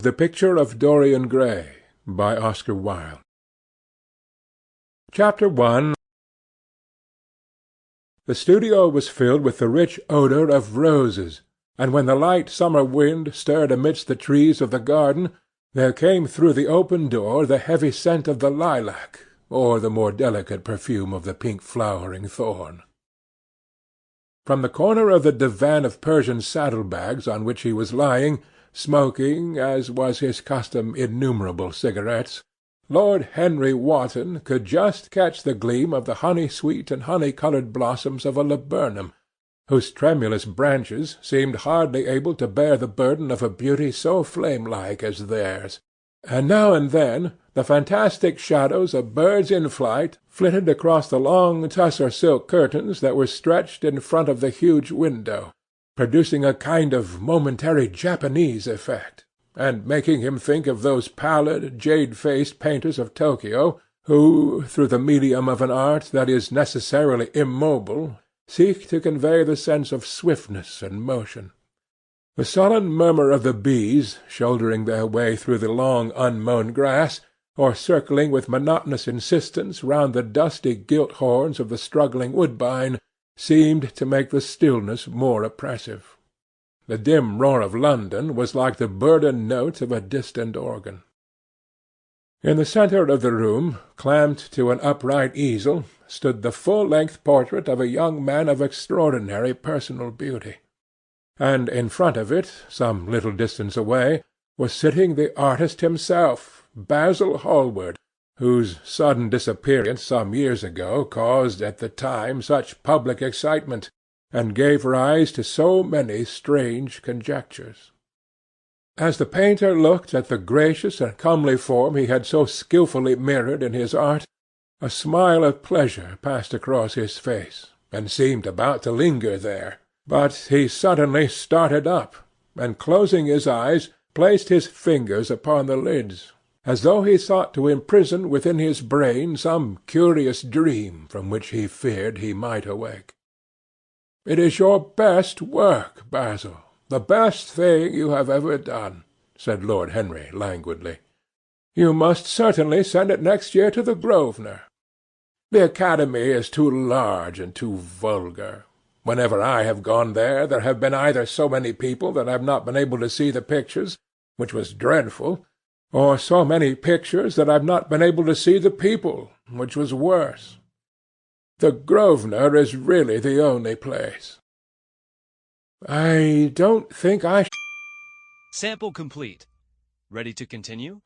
The Picture of Dorian Gray by Oscar Wilde. Chapter 1. The studio was filled with the rich odour of roses, and when the light summer wind stirred amidst the trees of the garden, there came through the open door the heavy scent of the lilac, or the more delicate perfume of the pink-flowering thorn. From the corner of the divan of Persian saddle-bags on which he was lying, smoking, as was his custom, innumerable cigarettes, Lord Henry Wotton could just catch the gleam of the honey-sweet and honey-coloured blossoms of a laburnum, whose tremulous branches seemed hardly able to bear the burden of a beauty so flame-like as theirs, and now and then the fantastic shadows of birds in flight flitted across the long tussar silk curtains that were stretched in front of the huge window, producing a kind of momentary Japanese effect, and making him think of those pallid, jade-faced painters of Tokio, who, through the medium of an art that is necessarily immobile, seek to convey the sense of swiftness and motion. The sullen murmur of the bees, shouldering their way through the long unmown grass, or circling with monotonous insistence round the dusty gilt horns of the struggling woodbine, seemed to make the stillness more oppressive. The dim roar of London was like the burdened notes of a distant organ. In the centre of the room, clamped to an upright easel, stood the full-length portrait of a young man of extraordinary personal beauty, and in front of it, some little distance away, was sitting the artist himself, Basil Hallward, whose sudden disappearance some years ago caused at the time such public excitement, and gave rise to so many strange conjectures. As the painter looked at the gracious and comely form he had so skilfully mirrored in his art, a smile of pleasure passed across his face, and seemed about to linger there, but he suddenly started up, and closing his eyes, placed his fingers upon the lids, as though he sought to imprison within his brain some curious dream from which he feared he might awake. "It is your best work, Basil, the best thing you have ever done," said Lord Henry languidly. "You must certainly send it next year to the Grosvenor. The Academy is too large and too vulgar. Whenever I have gone there, there have been either so many people that I have not been able to see the pictures, which was dreadful, or so many pictures that I have not been able to see the people, which was worse. The Grosvenor is really the only place." "I don't think I Sample complete. Ready to continue?